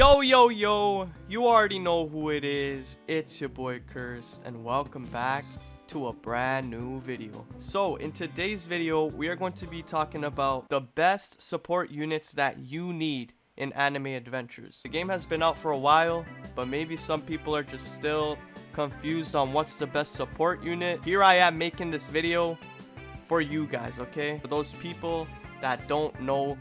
Yo, you already know who it is. It's your boy Cursed, and welcome back to a brand new video. So in today's video, we are going to be talking about the best support units that you need in anime adventures. The game has been out for a while, but maybe some people are just still confused on what's the best support unit. Here I am making this video for you guys, okay? For those people that don't know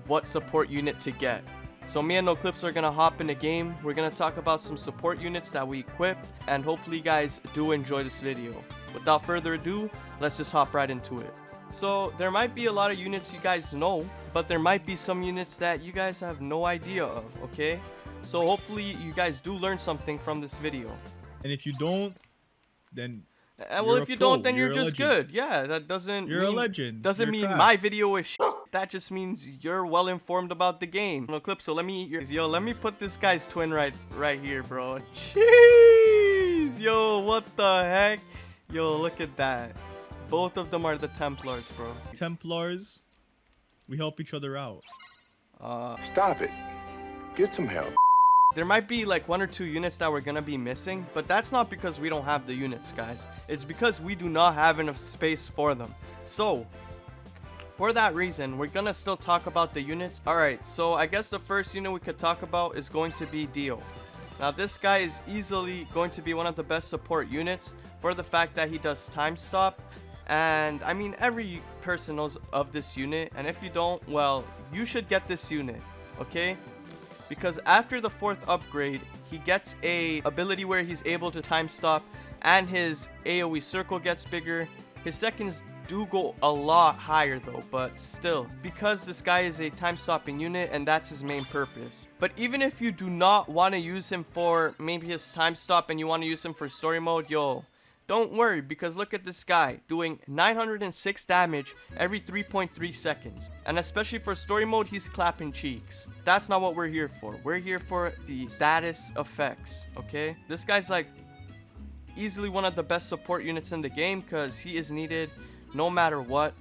what support unit to get. So me and No Clips are gonna hop in the game. We're gonna talk about some support units that we equip, and hopefully you guys do enjoy this video. Without further ado, let's just hop right into it. So there might be a lot of units you guys know, but there might be some units that you guys have no idea of, okay? So hopefully you guys do learn something from this video. And if you don't, then well, if you don't, then you're just good. Yeah, that doesn't you're mean, a legend. Doesn't You're mean trash. my video is shit. That just means you're well informed about the game. No Clip. So let me put this guy's twin right here, bro. Jeez, yo, what the heck? Yo, look at that. Both of them are the Templars, bro. Templars, we help each other out. Stop it. Get some help. There might be like one or two units that we're gonna be missing, but that's not because we don't have the units, guys. It's because we do not have enough space for them. So for that reason, we're gonna still talk about the units. Alright, so I guess the first unit we could talk about is going to be Dio. Now this guy is easily going to be one of the best support units for the fact that he does time stop. And I mean, every person knows of this unit, and if you don't, well, you should get this unit, okay? Because after the 4th upgrade, he gets a ability where he's able to time stop, and his AoE circle gets bigger. His seconds do go a lot higher though, but still, because this guy is a time stopping unit and that's his main purpose. But even if you do not want to use him for maybe his time stop and you want to use him for story mode, yo, don't worry, because look at this guy doing 906 damage every 3.3 seconds. And especially for story mode, he's clapping cheeks. That's not what we're here for. We're here for the status effects, okay? This guy's like easily one of the best support units in the game because he is needed no matter what.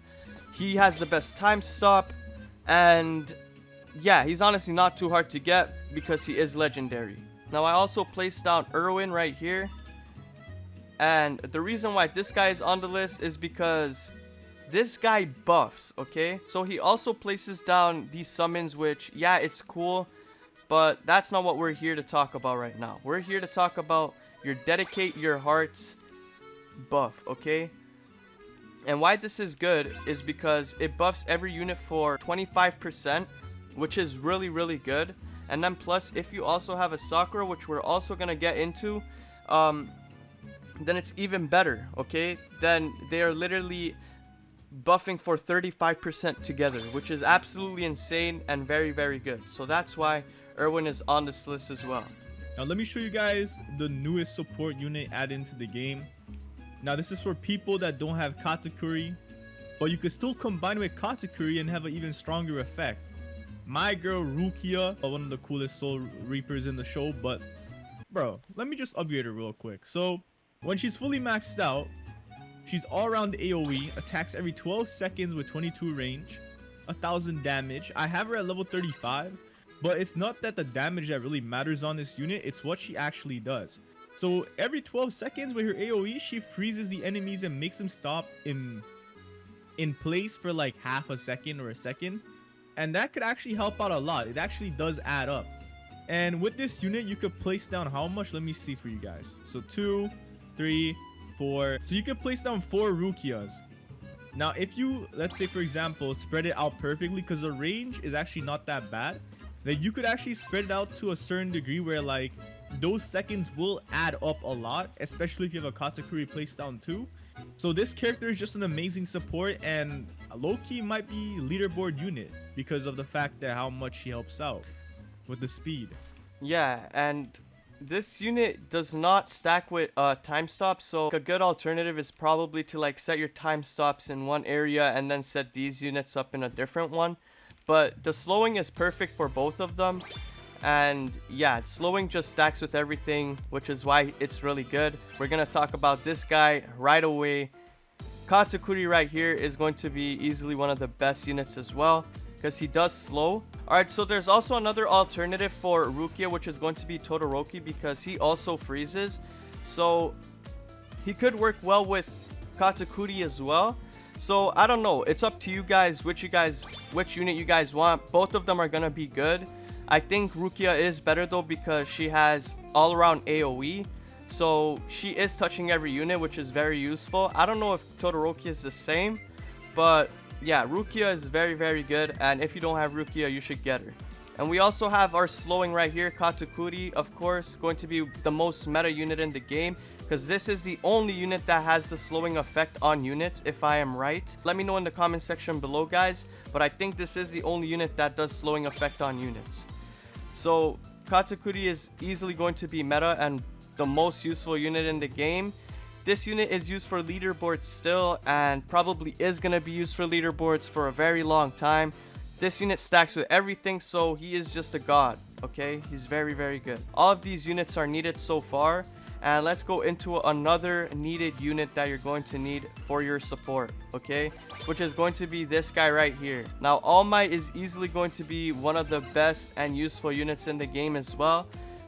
He has the best time stop, and yeah, he's honestly not too hard to get because he is legendary. Now I also placed down Erwin right here. And the reason why this guy is on the list is because this guy buffs, okay? So he also places down these summons, which, yeah, it's cool, but that's not what we're here to talk about right now. We're here to talk about your Dedicate Your Hearts buff, okay? And why this is good is because it buffs every unit for 25%, which is really, really good. And then plus, if you also have a Sakura, which we're also going to get into, then it's even better, okay? Then they are literally buffing for 35% together, which is absolutely insane and very, very good. So that's why Erwin is on this list as well. Now let me show you guys the newest support unit added into the game. Now this is for people that don't have Katakuri, but you can still combine with Katakuri and have an even stronger effect. My girl Rukia, one of the coolest soul reapers in the show, but bro, let me just upgrade her real quick. So when she's fully maxed out, she's all around AoE, attacks every 12 seconds with 22 range, 1000 damage. I have her at level 35, but it's not that the damage that really matters on this unit, it's what she actually does. So every 12 seconds with her AoE, she freezes the enemies and makes them stop in place for like half a second or a second. And that could actually help out a lot. It actually does add up. And with this unit, you could place down how much? Let me see for you guys. So 2, 3, 4. So you can place down 4 Rukias. Now if you, let's say for example, spread it out perfectly, because the range is actually not that bad, then you could actually spread it out to a certain degree where like those seconds will add up a lot, especially if you have a Katakuri placed down too. So this character is just an amazing support, and low-key might be leaderboard unit because of the fact that how much she helps out with the speed. Yeah, and this unit does not stack with time stops, so a good alternative is probably to like set your time stops in one area and then set these units up in a different one. But the slowing is perfect for both of them, and yeah, slowing just stacks with everything, which is why it's really good. We're gonna talk about this guy right away. Katakuri right here is going to be easily one of the best units as well, because he does slow, Alright, so there's also another alternative for Rukia, which is going to be Todoroki, because he also freezes. So he could work well with Katakuri as well. So I don't know, it's up to you guys which unit you guys want. Both of them are gonna be good. I think Rukia is better though because she has all around AoE. So she is touching every unit, which is very useful. I don't know if Todoroki is the same, but yeah, Rukia is very, very good. And if you don't have Rukia, you should get her. And we also have our slowing right here, Katakuri, of course, going to be the most meta unit in the game, because this is the only unit that has the slowing effect on units, if I am right. Let me know in the comment section below, guys, but I think this is the only unit that does slowing effect on units. So Katakuri is easily going to be meta and the most useful unit in the game. This unit is used for leaderboards still, and probably is going to be used for leaderboards for a very long time. This unit stacks with everything, so he is just a god, okay? He's very, very good. All of these units are needed so far, and let's go into another needed unit that you're going to need for your support, okay? Which is going to be this guy right here. Now, All Might is easily going to be one of the best and useful units in the game as well,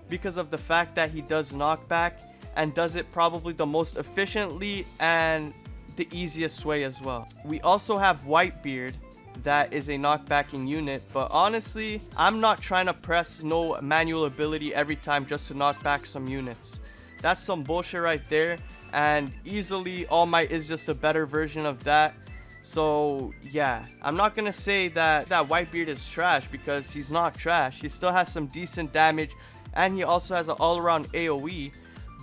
because of the fact that he does knockback and does it probably the most efficiently and the easiest way as well. We also have Whitebeard, that is a knockbacking unit, but honestly, I'm not trying to press no manual ability every time just to knock back some units. That's some bullshit right there, and easily All Might is just a better version of that. So yeah, I'm not gonna say that Whitebeard is trash, because he's not trash. He still has some decent damage, and he also has an all-around AoE,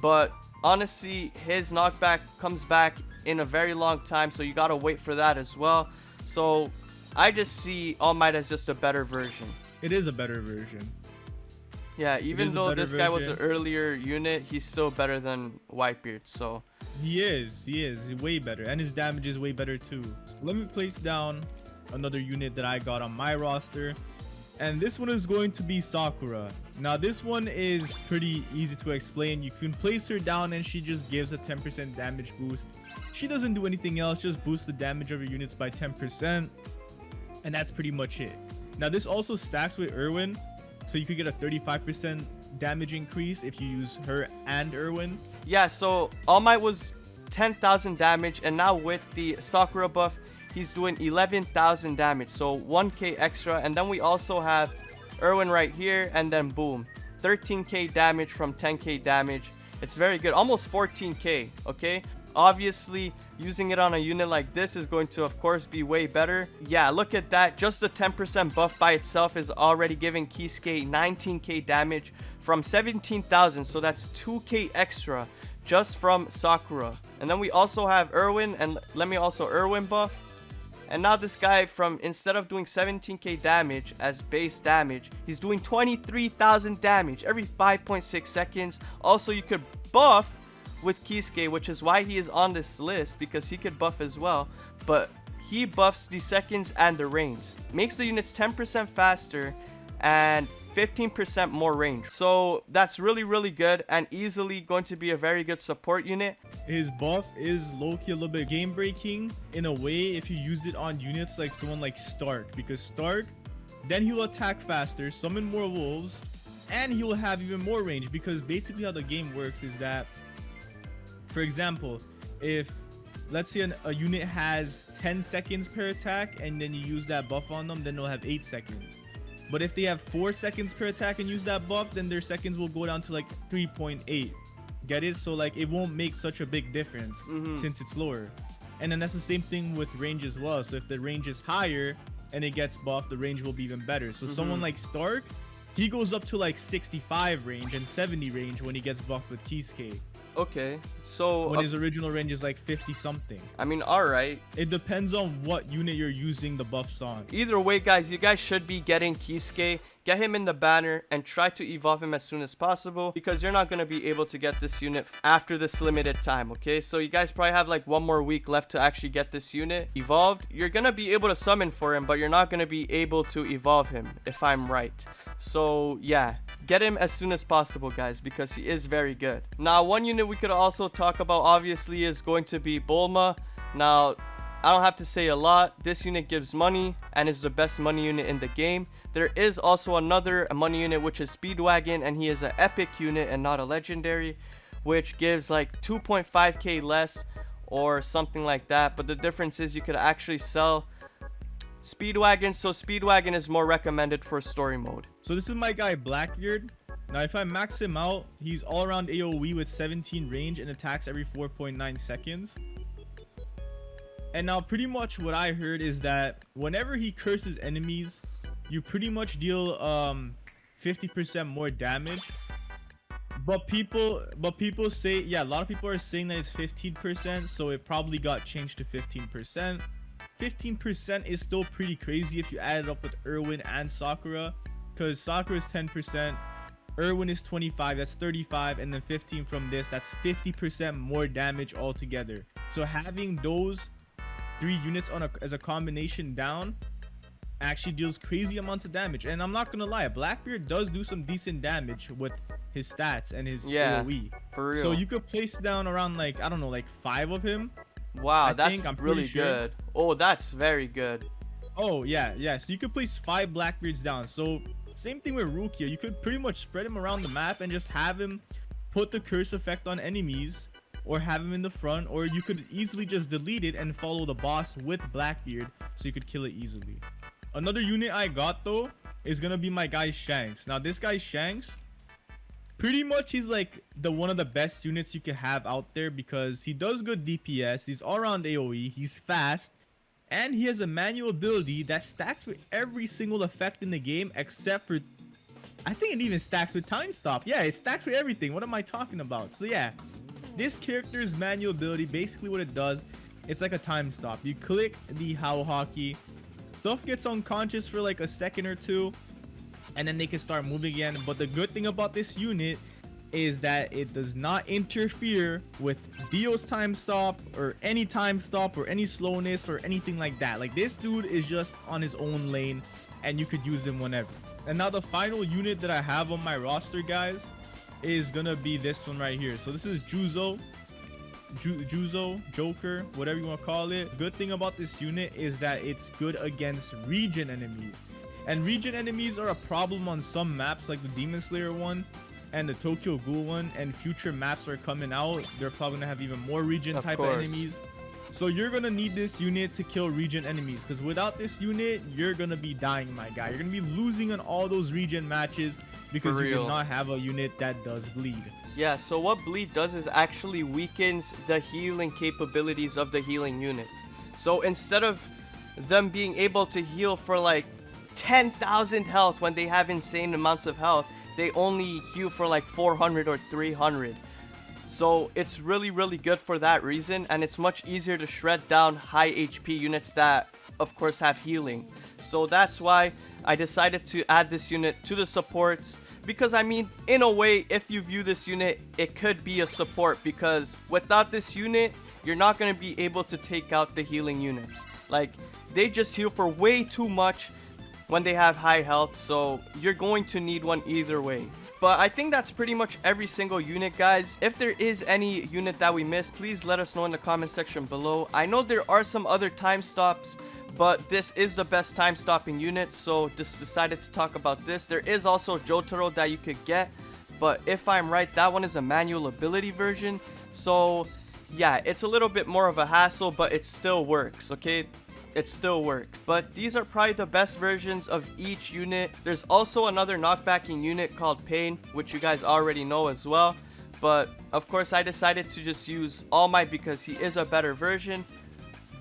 but honestly, his knockback comes back in a very long time, so you gotta wait for that as well. So I just see All Might as just a better version. It is a better version. Yeah, even though this guy was an earlier unit, he's still better than Whitebeard, so. He is way better, and his damage is way better too. So let me place down another unit that I got on my roster, and this one is going to be Sakura. Now this one is pretty easy to explain. You can place her down and she just gives a 10% damage boost. She doesn't do anything else, just boost the damage of your units by 10%. And that's pretty much it. Now this also stacks with Erwin, so you could get a 35% damage increase if you use her and Erwin. Yeah, so All Might was 10,000 damage, and now with the Sakura buff, he's doing 11,000 damage, so 1k extra. And then we also have Erwin right here, and then boom, 13k damage from 10k damage. It's very good, almost 14k, okay? Obviously, using it on a unit like this is going to, of course, be way better. Yeah, look at that. Just the 10% buff by itself is already giving Kisuke 19k damage from 17,000. So that's 2k extra just from Sakura. And then we also have Erwin, and let me also Erwin buff. And now this guy, from instead of doing 17k damage as base damage, he's doing 23,000 damage every 5.6 seconds. Also, you could buff with Kisuke, which is why he is on this list, because he could buff as well, but he buffs the seconds and the range, makes the units 10% faster and 15% more range. So that's really, really good and easily going to be a very good support unit. His buff is low-key a little bit game breaking in a way if you use it on units like someone like Stark, because Stark, then he will attack faster, summon more wolves, and he will have even more range, because basically how the game works is that, for example, if let's say a unit has 10 seconds per attack and then you use that buff on them, then they'll have 8 seconds. But if they have 4 seconds per attack and use that buff, then their seconds will go down to like 3.8. Get it? So like it won't make such a big difference since it's lower. And then that's the same thing with range as well. So if the range is higher and it gets buffed, the range will be even better. So someone like Stark, he goes up to like 65 range and 70 range when he gets buffed with Kisuke. Okay, so when his original range is like 50 something. I mean, all right, it depends on what unit you're using the buffs on. Either way, guys, you guys should be getting Kisuke. Get him in the banner and try to evolve him as soon as possible, because you're not going to be able to get this unit after this limited time, okay? So you guys probably have like 1 more week left to actually get this unit evolved. You're going to be able to summon for him, but you're not going to be able to evolve him, if I'm right. So yeah, get him as soon as possible, guys, because he is very good. Now, one unit we could also talk about obviously is going to be Bulma. Now, I don't have to say a lot. This unit gives money and is the best money unit in the game. There is also another money unit, which is Speedwagon, and he is an epic unit and not a legendary, which gives like 2.5k less or something like that. But the difference is you could actually sell Speedwagon, so Speedwagon is more recommended for story mode. So this is my guy Blackbeard. Now if I max him out, he's all around AoE with 17 range and attacks every 4.9 seconds. And now pretty much what I heard is that whenever he curses enemies, you pretty much deal 50% more damage. But people say, yeah, a lot of people are saying that it's 15%, so it probably got changed to 15%. 15% is still pretty crazy if you add it up with Erwin and Sakura, because Sakura is 10%, Erwin is 25, that's 35, and then 15 from this, that's 50% more damage altogether. So having those 3 units on as a combination down actually deals crazy amounts of damage. And I'm not gonna lie, Blackbeard does do some decent damage with his stats and his AoE. For real. So you could place down around like, I don't know, like 5 of him. Wow, that's really good. Oh, that's very good. Oh yeah, so you could place 5 Blackbeards down. So same thing with Rukia, you could pretty much spread him around the map and just have him put the curse effect on enemies, or have him in the front, or you could easily just delete it and follow the boss with Blackbeard so you could kill it easily. Another unit I got though is gonna be my guy Shanks. Now this guy Shanks, pretty much he's like one of the best units you can have out there, because he does good DPS, he's all around AoE, he's fast, and he has a manual ability that stacks with every single effect in the game except for, I think it even stacks with time stop. Yeah, it stacks with everything. What am I talking about? So yeah, this character's manual ability, basically what it does, it's like a time stop. You click the How Hockey, stuff gets unconscious for like a second or two, and then they can start moving again. But the good thing about this unit is that it does not interfere with Dio's time stop or any time stop or any slowness or anything like that. Like, this dude is just on his own lane and you could use him whenever. And now the final unit that I have on my roster, guys, is gonna be this one right here. So this is Juzo, Joker, whatever you want to call it. Good thing about this unit is that it's good against Regen enemies. And Regen enemies are a problem on some maps like the Demon Slayer one and the Tokyo Ghoul one, and future maps are coming out. They're probably gonna have even more Regen type of enemies. So you're gonna need this unit to kill Regen enemies, because without this unit, you're gonna be dying, my guy. You're gonna be losing on all those Regen matches because you do not have a unit that does bleed. Yeah, so what bleed does is actually weakens the healing capabilities of the healing unit. So instead of them being able to heal for like 10,000 health when they have insane amounts of health, they only heal for like 400 or 300. So it's really good for that reason, and it's much easier to shred down high HP units that of course have healing. So that's why I decided to add this unit to the supports, because I mean, in a way, if you view this unit, it could be a support, because without this unit, you're not going to be able to take out the healing units. Like, they just heal for way too much when they have high health, so you're going to need one either way. But I think that's pretty much every single unit, guys. If there is any unit that we missed, please let us know in the comment section below. I know there are some other time stops, but this is the best time stopping unit, so just decided to talk about this. There is also Jotaro that you could get, but if I'm right, that one is a manual ability version. So yeah, it's a little bit more of a hassle, but it still works, okay? It still works. But these are probably the best versions of each unit. There's also another knockbacking unit called Pain, which you guys already know as well. But of course I decided to just use All Might because he is a better version.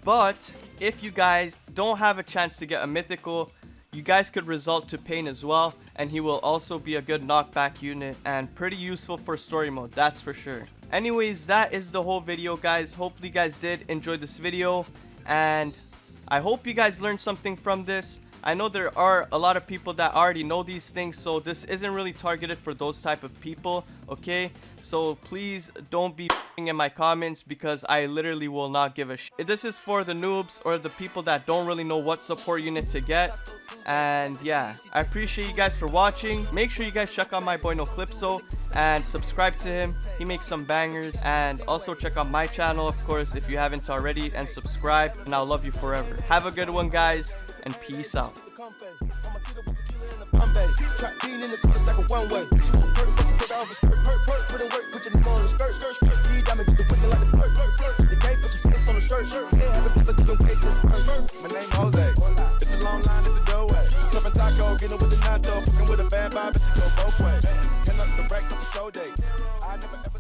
But if you guys don't have a chance to get a mythical, you guys could result to Pain as well, and he will also be a good knockback unit and pretty useful for story mode, that's for sure. Anyways, that is the whole video, guys. Hopefully you guys did enjoy this video, and I hope you guys learned something from this. I know there are a lot of people that already know these things, so this isn't really targeted for those type of people, okay? So please don't be in my comments, because I literally will not give a shit. This is for the noobs or the people that don't really know what support unit to get. And yeah, I appreciate you guys for watching. Make sure you guys check out my boy No Clipso, and subscribe to him. He makes some bangers. And also check out my channel, of course, if you haven't already, and subscribe, and I'll love you forever. Have a good one, guys, and peace out. Trap bean in the toilet like a one-way. Take off a skirt, put in work, put your name on the skirt. Feed diamond, get the wicked like the flirt. The game, put your face on the shirt. Ain't having feel like you don't cases. My name Jose. It's a long line at the doorway. Serving taco, getting with the nacho. Fucking with a bad vibe, it should go both ways. Can up the racks on the show days. I never